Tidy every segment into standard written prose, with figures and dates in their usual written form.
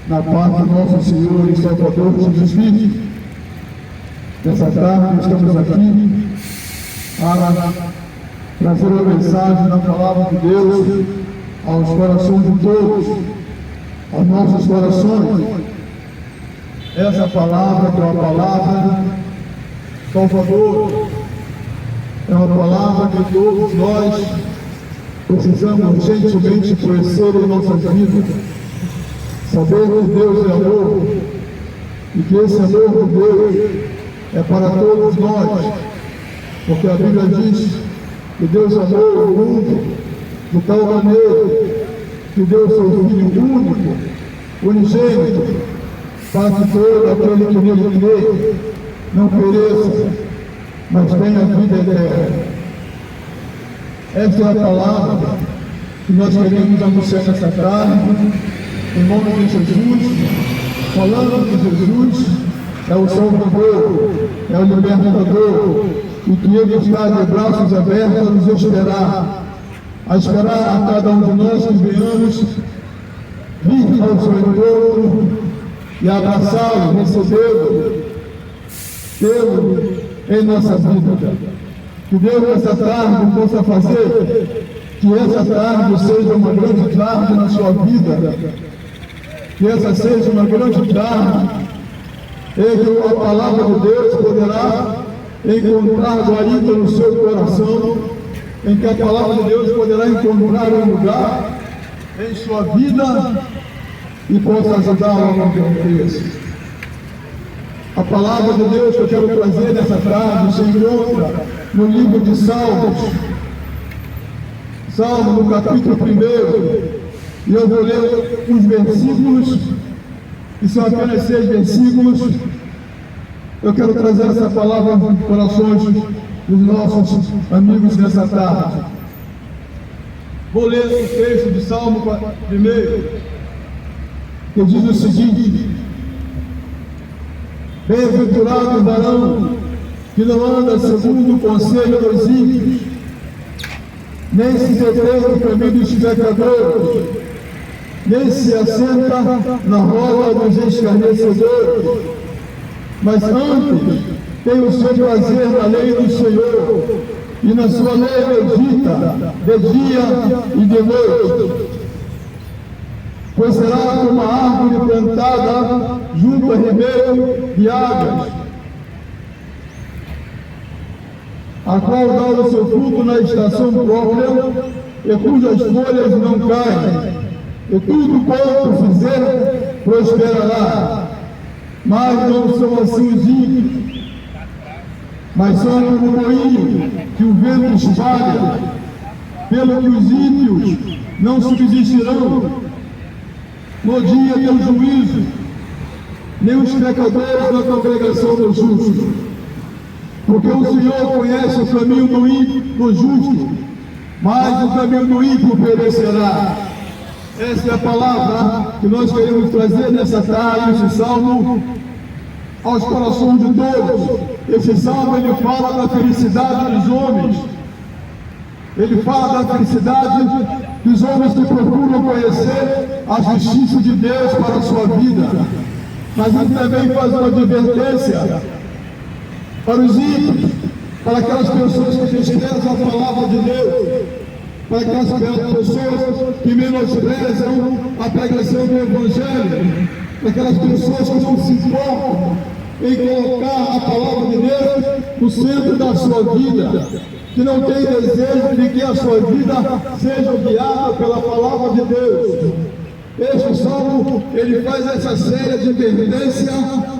na paz do nosso Senhor e Salvador Jesus Cristo. Nessa tarde estamos aqui para trazer uma mensagem da palavra de Deus aos corações de todos, aos nossos corações. Essa palavra que é uma palavra salvadora, é uma palavra que todos nós precisamos urgentemente conhecer em nossas vidas, saber que Deus é amor e que esse amor de Deus é para todos nós, porque a Bíblia diz que Deus amou o mundo de tal maneira que deu seu Filho único, unigênito, para que todo aquele que nele crê não pereça, mas tenha vida eterna. Esta é a palavra que nós queremos anunciar nesta tarde, em nome de Jesus, falando que Jesus é o Salvador, é o Libertador, e que Ele está de braços abertos a nos esperar a cada um de nós que venhamos vir ao seu encontro e abraçá-lo, recebê-lo, tê-lo em nossa vida. Que Deus nessa tarde possa fazer que essa tarde seja uma grande tarde na sua vida, que essa seja uma grande tarde em que a palavra de Deus poderá encontrar guarida no seu coração, em que a palavra de Deus poderá encontrar um lugar em sua vida e possa ajudá-lo a não perder. A palavra de Deus que eu quero trazer nessa tarde se encontra no livro de Salmos, Salmo no capítulo 1, e eu vou ler uns versículos, que são apenas 6 versículos. Eu quero trazer essa palavra nos corações dos nossos amigos nessa tarde. Vou ler o texto de Salmo 1, que diz o seguinte: bem-aventurado o varão que não anda segundo o conselho dos ímpios, nem se detém no caminho dos pecadores, nem se assenta na roda dos escarnecedores, mas antes tem o seu prazer na lei do Senhor, e na sua lei medita de dia e de noite. Pois será como uma árvore plantada junto a ribeiro de águas, a qual dá o seu fruto na estação própria, e cujas folhas não caem, e tudo quanto fizer prosperará. Mas não são assim os ímpios, mas são como o moinho que o vento espalha, pelo que os ímpios não subsistirão no dia do juízo, nem os pecadores na congregação dos justos. Porque o Senhor conhece o caminho do justo, mas o caminho do ímpio perecerá. Essa é a palavra que nós queremos trazer nessa tarde, esse salmo, aos corações de todos. Esse salmo, ele fala da felicidade dos homens. Ele fala da felicidade dos homens que procuram conhecer a justiça de Deus para a sua vida. Mas ele também faz uma advertência para os ímpios, para aquelas pessoas que desprezam a palavra de Deus, para aquelas pessoas que menosprezam a pregação do Evangelho, para aquelas pessoas que não se importam em colocar a palavra de Deus no centro da sua vida, que não tem desejo de que a sua vida seja guiada pela palavra de Deus. Este salmo, ele faz essa série de advertência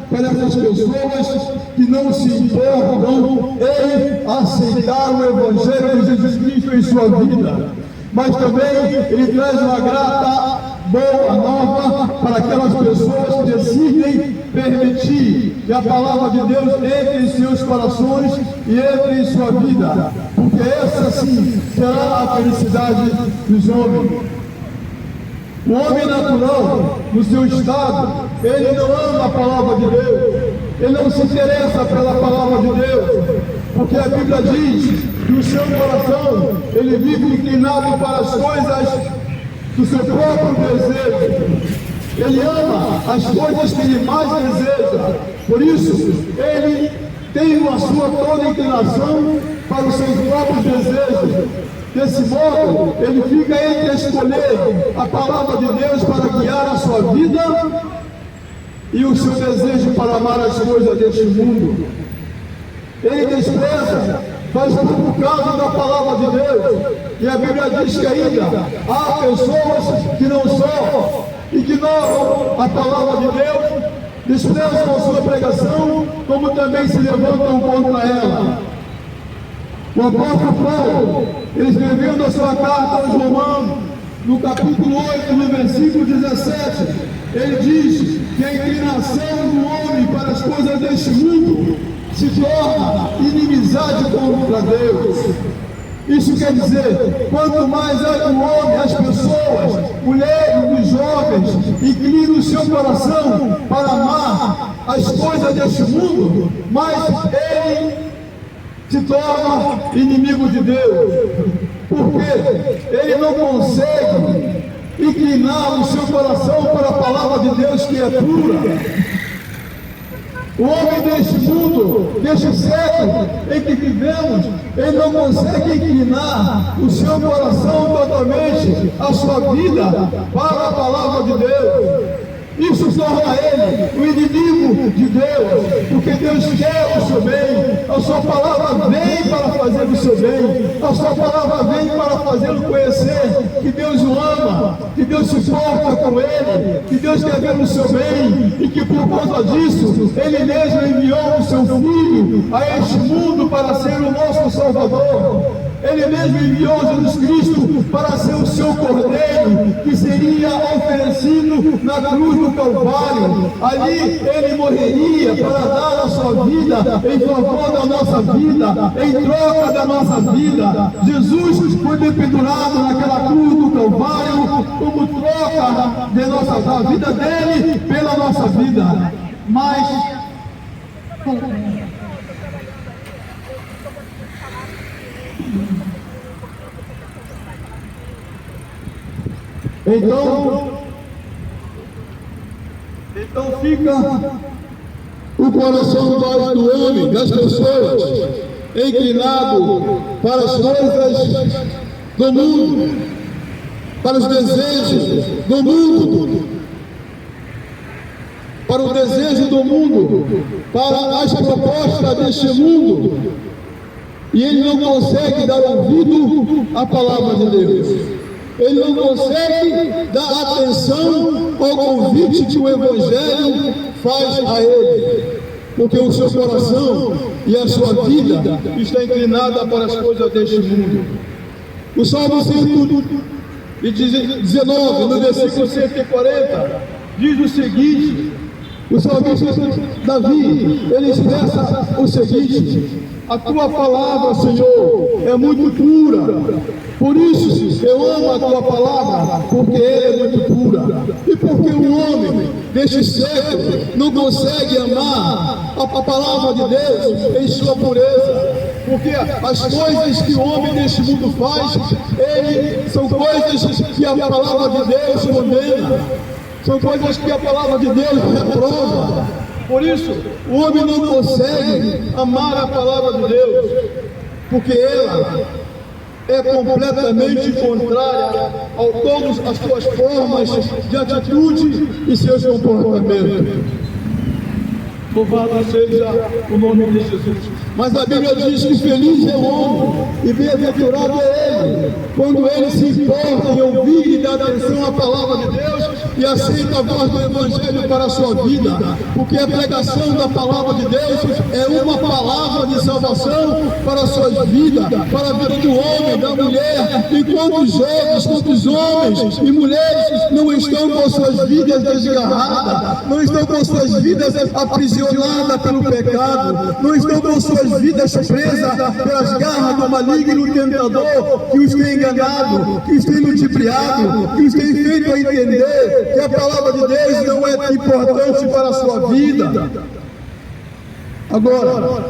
para essas pessoas que não se importam em aceitar o Evangelho de Jesus Cristo em sua vida. Mas também ele traz uma grata boa nova para aquelas pessoas que decidem permitir que a palavra de Deus entre em seus corações e entre em sua vida, porque essa sim será a felicidade dos homens. O homem natural, no seu estado, ele não ama a palavra de Deus, ele não se interessa pela palavra de Deus, porque a Bíblia diz que o seu coração, ele vive inclinado para as coisas do seu próprio desejo. ele ama as coisas que ele mais deseja. Por isso, ele tem a sua toda inclinação para os seus próprios desejos. Desse modo, ele fica entre escolher a palavra de Deus para guiar a sua vida e o seu desejo para amar as coisas deste mundo. Ele despreza, faz pouco caso da palavra de Deus. E a Bíblia diz que ainda há pessoas que não só ignoram a palavra de Deus, desprezam a sua pregação, como também se levantam contra ela. O apóstolo Paulo, ele escreveu na sua carta aos Romanos, no capítulo 8, no versículo 17, ele diz que a inclinação do homem para as coisas deste mundo se torna inimizade contra Deus. Isso quer dizer, quanto mais é que o homem, as pessoas, mulheres, os jovens, inclinam o seu coração para amar as coisas deste mundo, mais ele se torna inimigo de Deus. Porque ele não consegue inclinar o seu coração para a palavra de Deus, que é pura. O homem deste mundo, deste século em que vivemos, ele não consegue inclinar o seu coração totalmente, a sua vida, para a palavra de Deus. Isso torna ele o inimigo de Deus, porque Deus quer o seu bem. A sua palavra vem para fazer o seu bem, a sua palavra vem para fazê-lo conhecer que Deus o ama, que Deus se importa com ele, que Deus quer ver o seu bem, e que por conta disso ele mesmo enviou o seu Filho a este mundo para ser o nosso Salvador. Ele mesmo enviou Jesus Cristo para ser o seu cordeiro, que seria oferecido na cruz do Calvário. Ali ele morreria para dar a sua vida em favor da nossa vida, em troca da nossa vida. Jesus foi dependurado naquela cruz do Calvário como troca da vida dele pela nossa vida. Mas então fica o coração do homem, das pessoas, inclinado para as coisas do mundo, para os desejos do mundo, para o desejo do mundo, para as propostas deste mundo, e ele não consegue dar ouvido à palavra de Deus. Ele não consegue dar atenção ao convite que o Evangelho faz a ele, porque o seu coração e a sua vida está inclinada para as coisas deste mundo. O Salmo 119, no versículo 140, diz o seguinte: o salmista Davi, ele expressa o seguinte: a tua palavra, Senhor, é muito pura. Por isso eu amo a tua palavra, porque ela é muito pura. E porque o homem deste século não consegue amar a palavra de Deus em sua pureza, porque as coisas que o homem deste mundo faz, são coisas que a palavra de Deus condena, são coisas que a palavra de Deus reprova. Por isso, o homem não consegue amar a palavra de Deus, porque ela é completamente contrária a todas as suas formas de atitude e seus comportamentos. Louvado seja o nome de Jesus. Mas a Bíblia diz que feliz é o homem e bem-aventurado é ele, quando ele se importa em ouvir e dar atenção à palavra de Deus e aceita a voz do Evangelho para a sua vida, porque a pregação da palavra de Deus é uma palavra de salvação para a sua vida, para a vida do homem, da mulher. Enquanto jovens, quantos homens e mulheres não estão com suas vidas desgarradas, não estão com suas vidas aprisionadas pelo pecado, não estão com suas vidas presas pelas garras do maligno tentador que os tem enganado, que os tem ludibriado, que os tem feito a entender que a palavra de Deus não é importante para a sua vida. Agora,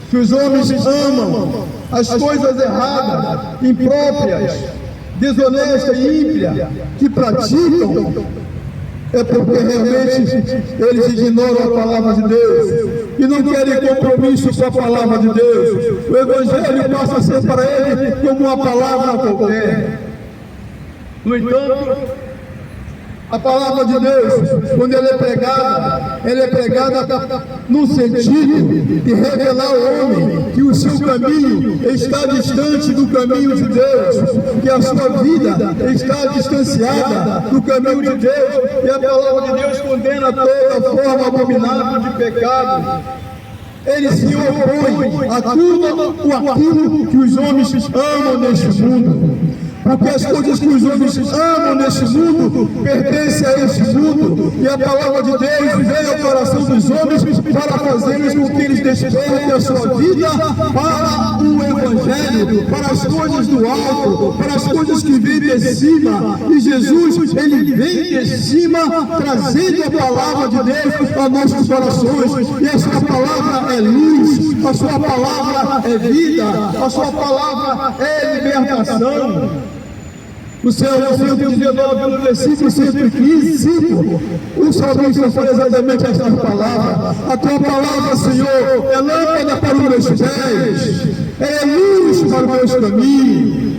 se os homens amam as coisas erradas, impróprias, desonestas e ímpias que praticam, é porque realmente eles ignoram a palavra de Deus e não querem compromisso com a palavra de Deus. O Evangelho passa a ser para ele como uma palavra qualquer. No entanto, a palavra de Deus, quando ela é pregada no sentido de revelar ao homem que o seu caminho está distante do caminho de Deus, que a sua vida está distanciada do caminho de Deus, e a palavra de Deus condena toda forma abominável de pecado. Ele se opõe a tudo aquilo que os homens amam neste mundo. Porque as coisas que os homens amam neste mundo pertencem a este mundo, e a palavra de Deus veio ao coração dos homens para fazermos com que eles despertem a sua vida para o Evangelho, para as coisas do alto, para as coisas que vêm de cima. E Jesus, ele vem de cima trazendo a palavra de Deus a nossos corações, e a sua palavra é luz, a sua palavra é vida, a sua palavra é libertação. No Salmo 119, no versículo 115, o salmista fala exatamente esta palavra: a tua palavra, Senhor, é lâmpada para os meus pés, é luz para os meus caminhos.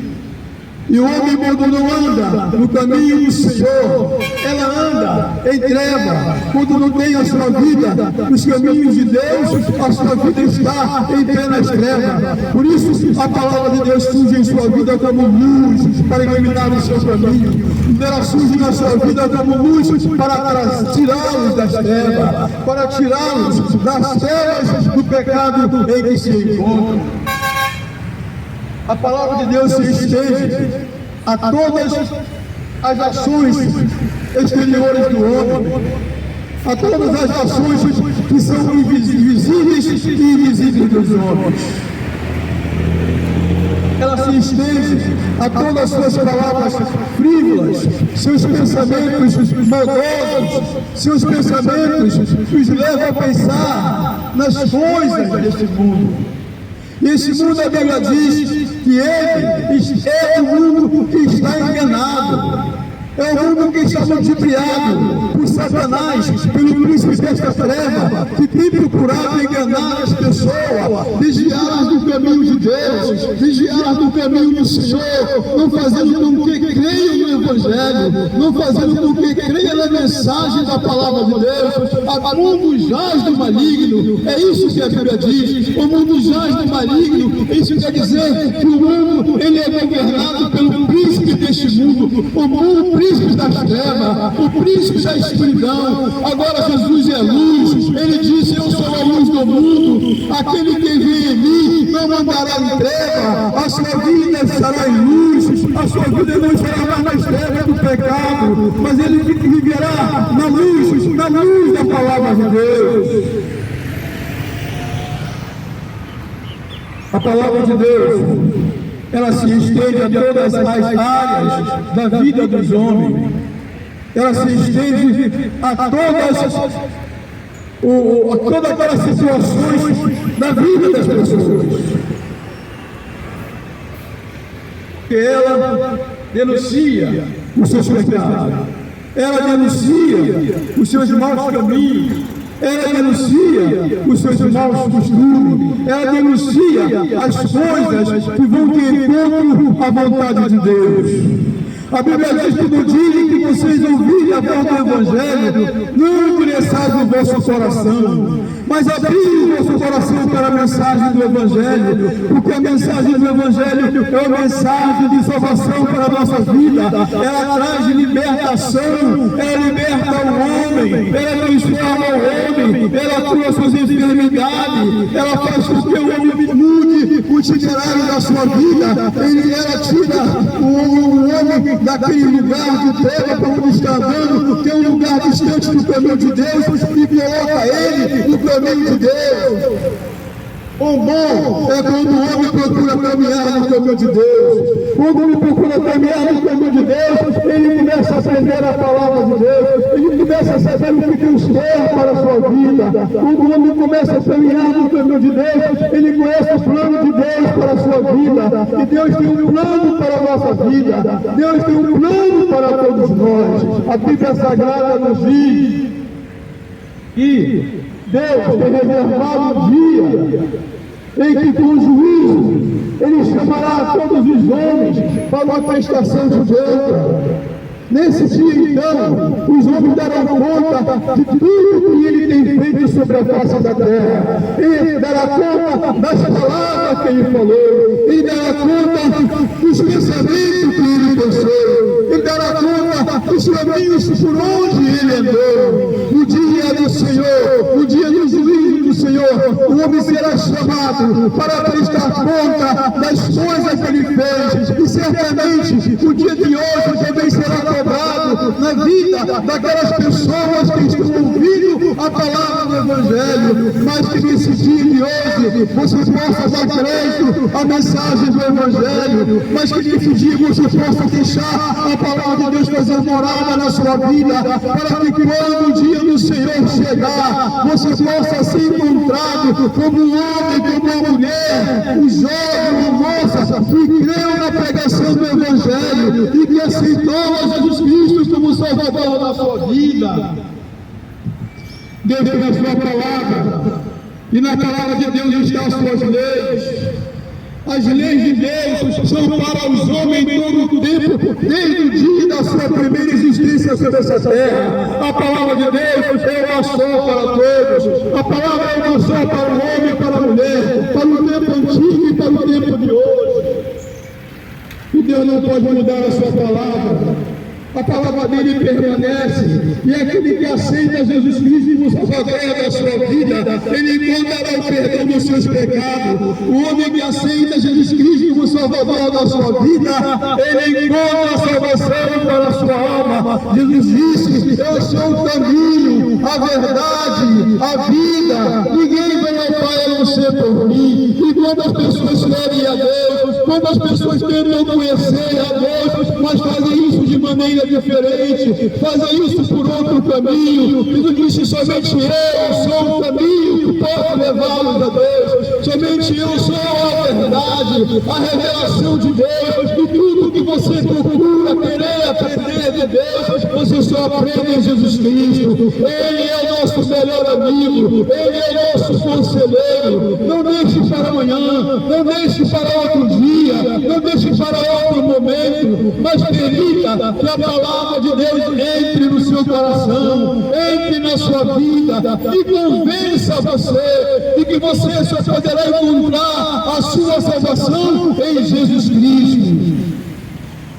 E o homem, quando não anda no caminho do Senhor, ela anda em treva. Quando não tem a sua vida nos caminhos de Deus, a sua vida está em plenas trevas. Por isso, a palavra de Deus surge em sua vida como luz para iluminar o seu caminho. E ela surge na sua vida como luz para tirá-los das trevas, para tirá-los das trevas do pecado em que se encontram. A palavra de Deus se estende a todas as ações exteriores do homem, a todas as ações que são invisíveis e invisíveis dos homens. Ela se estende a todas as suas palavras frívolas, seus pensamentos maldosos, seus pensamentos que os levam a pensar nas coisas deste mundo. E esse mundo, a Bíblia diz que ele é o mundo que está enganado, é o mundo que está ludibriado por Satanás, pelo príncipe desta treva, que tem procurado enganar as pessoas, desviá-las do caminho de Deus, desviá-las do caminho do Senhor, não fazendo com que creiam no Evangelho, não fazendo com que creiam na mensagem da palavra de Deus. O mundo jaz do maligno, é isso que a Bíblia diz. O mundo jaz do maligno, isso quer dizer que o mundo ele é governado pelo príncipe deste mundo, o príncipe das trevas, o príncipe da escuridão. Agora Jesus é luz, ele disse: eu sou a luz do mundo, aquele que vem em mim não andará em treva, a sua vida estará em luz, a sua vida não estará mais nas trevas do pecado, mas ele viverá na luz da palavra de Deus. A palavra de Deus, ela se estende a todas as áreas da vida dos homens. Ela se estende a todas aquelas situações da vida das pessoas. Porque ela denuncia os seus pecados, ela denuncia os seus maus caminhos, ela denuncia os seus maus costumes, ela denuncia as coisas que vão de encontro à vontade de Deus. A Bíblia diz que no dia em que vocês ouvirem a voz do Evangelho, não endureçais o vosso coração, mas abri o vosso coração para a mensagem do Evangelho, porque a mensagem do Evangelho é uma mensagem de salvação para a nossa vida. Ela traz libertação, ela liberta o homem, ela transforma o homem, ela cura suas enfermidades, ela faz com que o homem mude o itinerário da sua vida, ela tira o homem daquele lugar de treva para onde está andando, que é um lugar distante do caminho de Deus, e coloca ele no caminho de Deus. O bom é quando o homem procura caminhar no caminho de Deus. Quando ele procura caminhar no caminho de Deus, ele começa a aprender a palavra de Deus, ele começa a saber o que Deus quer para a sua vida. Quando o homem começa a caminhar no caminho de Deus, ele conhece o plano de Deus para a sua vida. E Deus tem um plano para a nossa vida. Deus tem um plano para todos nós. A Bíblia Sagrada nos diz que Deus tem reservado um dia em que com juízo Ele chamará todos os homens para uma prestação de conta. Nesse dia, então, os homens darão conta de tudo que Ele tem feito sobre a face da terra. Ele dará conta das palavras que Ele falou. Ele dará conta dos pensamentos que Ele pensou. Ele dará conta dos caminhos por onde Ele andou. No dia do Senhor, no dia do juízo do Senhor, o homem será chamado para prestar conta das coisas que Ele fez. E certamente, o dia de hoje também será na vida daquelas pessoas que estão ouvindo a palavra do Evangelho, mas que nesse dia de hoje você possa dar crédito à mensagem do Evangelho, mas que nesse dia você possa deixar a palavra de Deus fazer morada na sua vida, para que quando o dia do Senhor chegar, você possa ser encontrado como um homem, como uma mulher, um jovem, uma moça que creu na pregação do Evangelho e que aceitou Jesus Cristo como Salvador da sua vida. Deus tem a sua palavra, e na palavra de Deus estão as suas leis. As leis de Deus são para os homens em todo o tempo, desde o dia da sua primeira existência sobre essa terra. A palavra de Deus é uma só para todos. A palavra é uma só para o homem e para a mulher, para o tempo antigo e para o tempo de hoje. E Deus não pode mudar a sua palavra. A palavra dele permanece, e aquele que aceita Jesus Cristo como Salvador da sua vida, ele encontrará o perdão dos seus pecados. O homem que aceita Jesus Cristo como Salvador da sua vida, ele encontra a salvação para a sua alma. Jesus disse: eu sou o caminho, a verdade, a vida. Ninguém vai ao Pai a não ser por mim. E quando as pessoas servem a Deus, quando as pessoas tentam conhecer a Deus, mas fazem isso de maneira diferente, fazem isso por outro caminho. Jesus disse: somente eu sou o caminho que pode levá-los a Deus, somente eu sou a verdade, a revelação de Deus. E tudo que você procura querer aprender de Deus, você só aprende em Jesus Cristo. Ele é o nosso melhor amigo, Ele é o nosso conselheiro. Não deixe para amanhã, não deixe para outro dia, não deixe para outro momento, mas permita que a palavra de Deus entre no seu coração, entre na sua vida e convença você de que você só poderá encontrar a sua salvação em Jesus Cristo.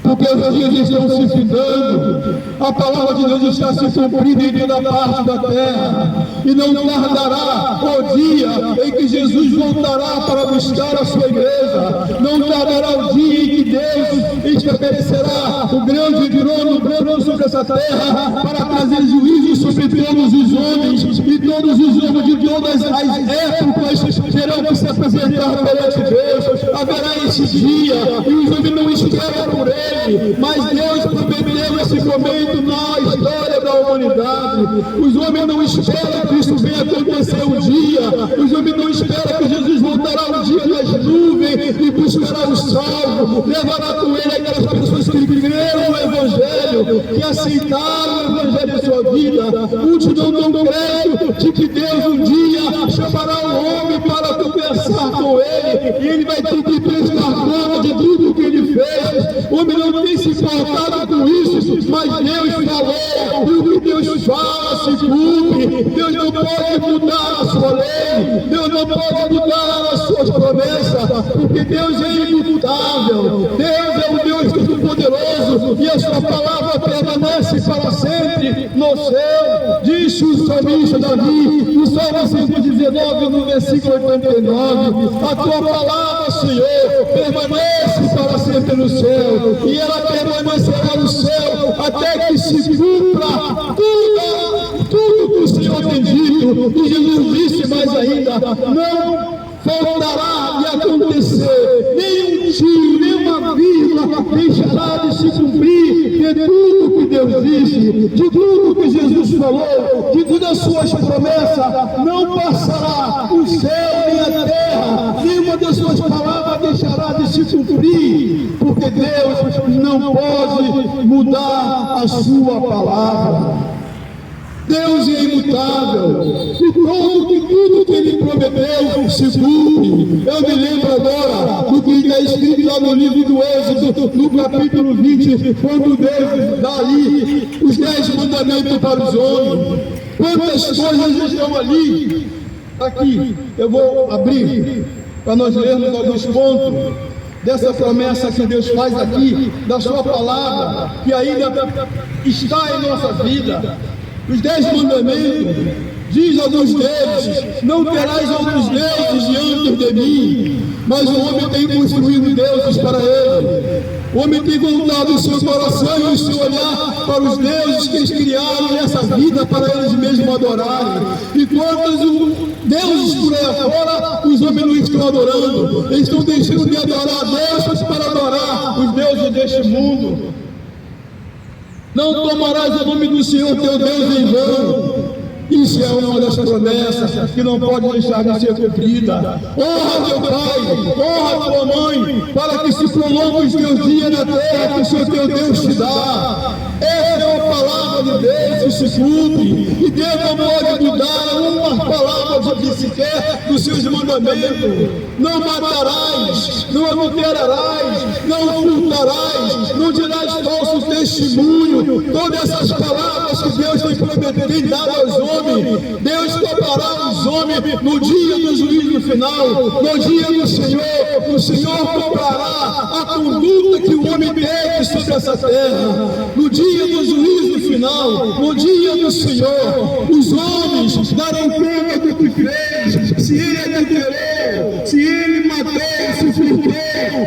Porque os dias estão se findando, a palavra de Deus está se cumprindo em toda parte da terra, e não tardará o dia em que Jesus voltará para buscar a sua igreja, não tardará o dia em que Deus estabelecerá o grande trono sobre essa terra, para trazer juízo sobre todos os homens, e todos os homens de todas as épocas terão que se apresentar perante Deus. Haverá esse dia, e os homens não esperam por ele, mas Deus prometeu esse momento na história da humanidade. Os homens não esperam que isso venha acontecer um dia, os homens não esperam que Jesus voltará um dia nas nuvens e buscará o salvo, levará com ele aquelas pessoas que creram no Evangelho, que aceitaram o Evangelho em sua vida. Muitos não dão crédito de que Deus um dia chamará o homem para conversar com ele, e ele vai ter que prestar conta de tudo que ele fez. O homem não tem se importado com isso, mas Deus falou, e o que Deus fala se cumpre. Deus não pode mudar a sua lei, Deus não pode mudar as suas promessas, porque Deus é imutável, Deus é o Deus Todo-Poderoso, e a sua palavra permanece para sempre no céu. Disse o salmista Davi, no Salmo 119, no versículo 89, a tua palavra, Senhor, permanece para sempre no céu, e ela permanecerá no céu até que se cumpra tudo que o Senhor tem dito. E Jesus disse mais ainda: não faltará de acontecer nenhum tio, nenhuma vírgula deixará de se cumprir de tudo que Deus disse, de tudo que Jesus falou, de todas as suas promessas não passará, o céu nem a terra, nenhuma das suas palavras deixará de se cumprir, porque Deus não pode mudar a sua palavra. Deus é imutável, e tudo que Ele prometeu se cumpre. Eu me lembro agora do que está escrito lá no livro do Êxodo, no capítulo 20, quando Deus dá ali os 10 mandamentos para os homens. Quantas coisas estão ali? Aqui, eu vou abrir para nós lermos alguns pontos dessa promessa que Deus faz aqui, da sua palavra, que ainda está em nossa vida. Os 10 mandamentos, diz alguns deles: não terás outros deuses diante de mim. Mas o homem tem construído deuses para ele. O homem tem voltado o seu coração e o seu olhar para os deuses que eles criaram nessa vida para eles mesmos adorarem. E quantos deuses por aí fora os homens não estão adorando? Eles estão deixando de adorar a Deus para adorar os deuses deste mundo. Não tomarás o nome do Senhor teu Deus em vão. Isso é uma das promessas que não pode deixar de ser cumprida. Honra teu pai, honra tua mãe, para que se prolongue os teus dias na terra que o Senhor teu Deus te dá. Essa é a palavra de Deus que se cumpre. E Deus não pode mudar uma palavra de sequer dos seus mandamentos. Não matarás, não adulterarás, não furtarás, não dirás falso testemunho. Todas essas palavras que Deus tem dado aos homens, Deus tomará os homens no dia do juízo final, no dia do Senhor. O Senhor tomará a conduta que o homem teve sobre essa terra. No dia do juízo final, no dia do Senhor, os homens darão conta do que fez. Se ele adulterou, se ele matou, se furtou,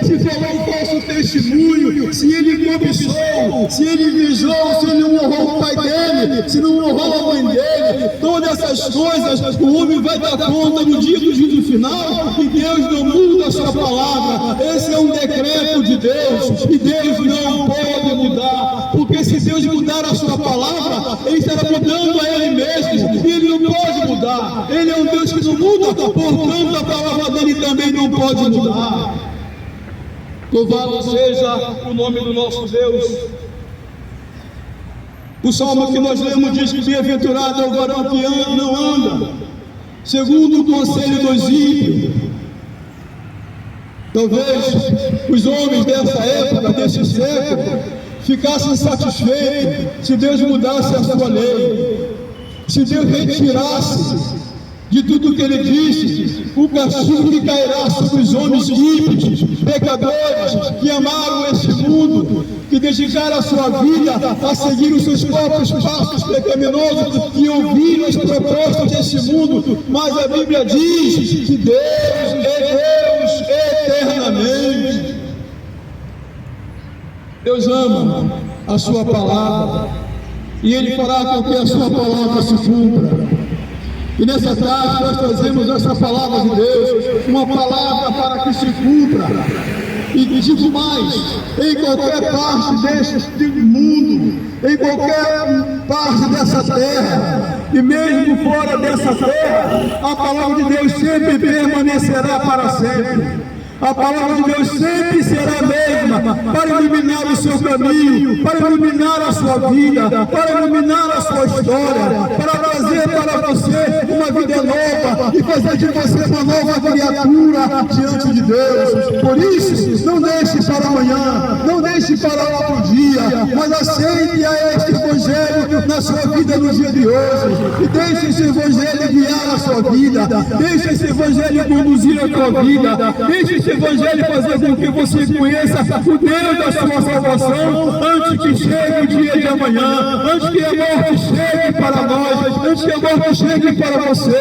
se falou falso testemunho, se ele cobiçou, se ele invejou, se ele não honrou o pai dele, se não honrou a mãe dele. Todas essas coisas o homem vai dar conta no dia do juízo final, e Deus não muda a sua palavra. Esse é um decreto de Deus, e Deus não pode mudar, porque se Deus mudar a sua palavra, Ele estará mudando a Ele mesmo, e Ele não pode mudar. Ele é um Deus que não muda, portanto a palavra dele também não pode mudar. Louvado seja o nome do nosso Deus. O salmo que nós lemos diz que bem-aventurado é o varão que não anda segundo o conselho dos ímpios. Talvez os homens dessa época, desse século, ficassem satisfeitos se Deus mudasse a sua lei, se Deus retirasse de tudo que Ele disse o castigo que cairá sobre os homens ímpios, pecadores, que amaram este mundo, que dedicaram a sua vida a seguir os seus próprios passos pecaminosos, que ouviram as propostas desse mundo. Mas a Bíblia diz que Deus é Deus eternamente. Deus ama a sua palavra, e Ele fará com que a sua palavra se cumpra. E nessa tarde nós trazemos essa palavra de Deus, uma palavra para que se cumpra. E digo mais, em qualquer parte deste mundo, em qualquer parte dessa terra, e mesmo fora dessa terra, a palavra de Deus sempre permanecerá para sempre. A palavra de Deus sempre será a mesma para iluminar o seu caminho, para iluminar a sua vida, para iluminar a sua história, para trazer para você uma vida nova e fazer de você uma nova criatura diante de Deus. Por isso, não deixe para amanhã, não deixe para outro dia, mas aceite a este Evangelho na sua vida no dia de hoje. E deixe esse Evangelho guiar a sua vida, deixe esse Evangelho conduzir a sua vida, deixe esse Evangelho fazer com que você conheça o Deus da sua salvação antes que chegue o dia de amanhã, antes que a morte chegue para nós, antes que a morte chegue para você.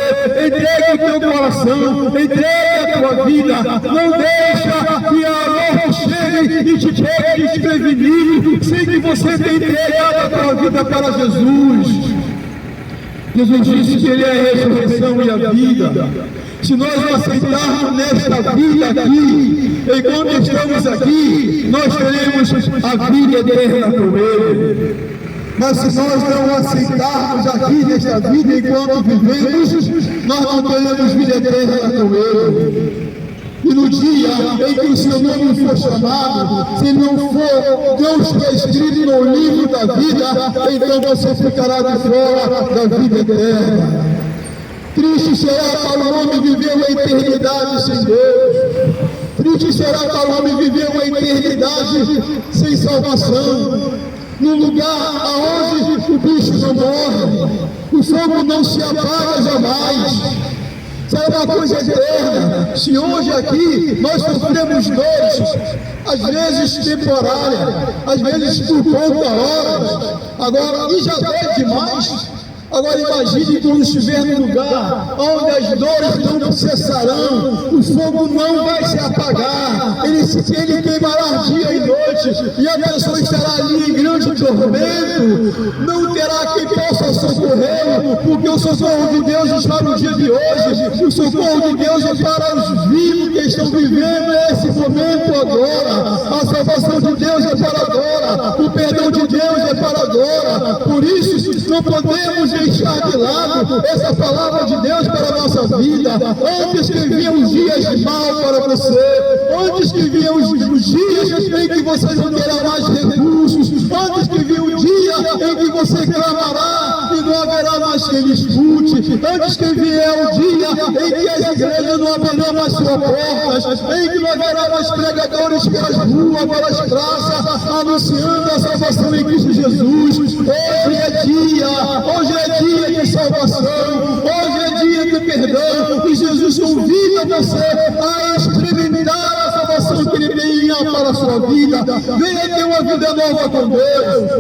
Entregue o teu coração, entregue a tua vida, não deixa que a morte chegue e te pegue desprevenido, sem que você tenha entregado a tua vida para Jesus. Jesus disse que Ele é a ressurreição e a vida. Se nós não aceitarmos nesta vida aqui, enquanto estamos aqui, nós teremos a vida eterna com Ele. Mas se nós não aceitarmos aqui nesta vida enquanto vivemos, nós não teremos vida eterna com Ele. E no dia em que o seu nome for chamado, se não for Deus que é escrito no livro da vida, então você ficará de fora da vida eterna. Triste será para o homem viver uma eternidade sem Deus. Triste será para o homem viver uma eternidade sem salvação. Num lugar aonde o bicho não morre, o fogo não se apaga jamais. Sabe uma coisa eterna? Se hoje aqui nós sofremos dores, às vezes temporárias, às vezes por poucas horas, agora, e já dói demais. Agora imagine quando estiver no lugar onde as dores não cessarão, o fogo não vai se apagar, ele queimará dia e noite, e a pessoa estará ali em grande tormento, não terá quem possa socorrê-lo, porque o socorro de Deus está no dia de hoje, o socorro de Deus é para os vivos que estão vivendo esse momento agora, a salvação de Deus é para agora, o perdão de Deus é para agora. Por isso não podemos deixar de lado essa palavra de Deus para a nossa vida. Antes que venham os dias mal para você, antes que venham os dias em que você não terá mais recursos, antes que venha o dia em que você clamará e não haverá mais quem lhe escute, antes que vier o dia em que as igrejas não abrirão mais suas portas, em que não haverá mais pregadores pelas ruas, pelas praças, anunciando a salvação em Cristo Jesus. Hoje é dia de salvação, hoje é dia de perdão, e Jesus convida você a experimentar a salvação que Ele tem para a sua vida. Venha ter uma vida nova com Deus,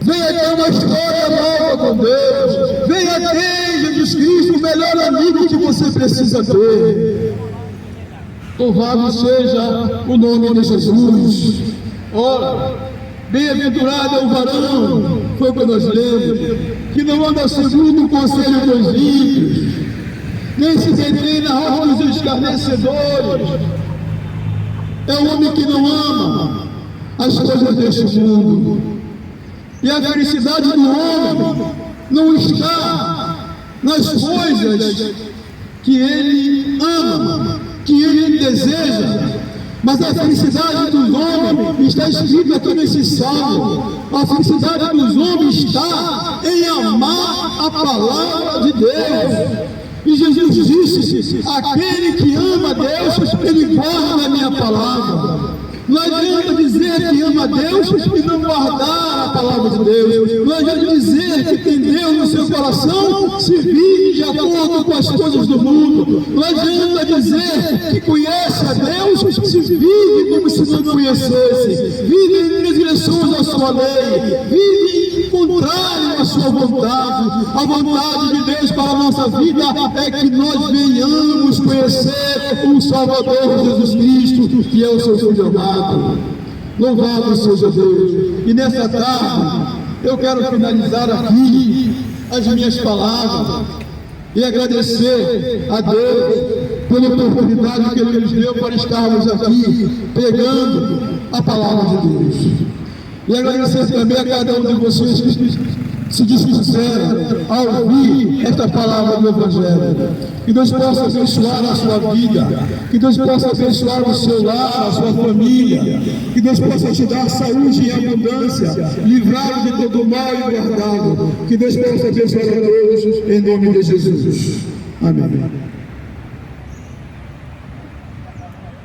venha ter uma história nova com Deus, venha ter Jesus Cristo, o melhor amigo que você precisa ter. Louvado seja o nome de Jesus. Ora, bem-aventurado é o varão, foi o que nós lemos, que não anda segundo o conselho dos ímpios, nem se detém na roda dos escarnecedores. É o homem que não ama as coisas deste mundo. E a felicidade do homem não está nas coisas que ele ama, que ele deseja, mas a felicidade dos homens está escrita aqui nesse salmo. A felicidade dos homens está em amar a palavra de Deus. E Jesus disse: aquele que ama a Deus, ele guarda a minha palavra. Não adianta dizer que ama a Deus e não guardar a palavra de Deus. Não adianta dizer que tem Deus no seu coração se vive de acordo com as coisas do mundo. Não adianta dizer que conhece a Deus se vive como se não conhecesse. Vive em transgressões da sua lei. Vive contrário à sua vontade. A vontade de Deus para a nossa vida é que nós venhamos conhecer o Salvador Jesus Cristo, que é o seu Filho amado. Louvado seja Deus. E nessa tarde eu quero finalizar aqui as minhas palavras e agradecer a Deus pela oportunidade que Ele nos deu para estarmos aqui pregando a palavra de Deus. E agradecer também a cada um de vocês que se dispuseram a ouvir esta palavra do Evangelho. Que Deus possa abençoar a sua vida, que Deus possa abençoar o seu lar, a sua família, que Deus possa te dar saúde e abundância, livrado de todo mal e guardado. Que Deus possa abençoar a todos, em nome de Jesus. Amém.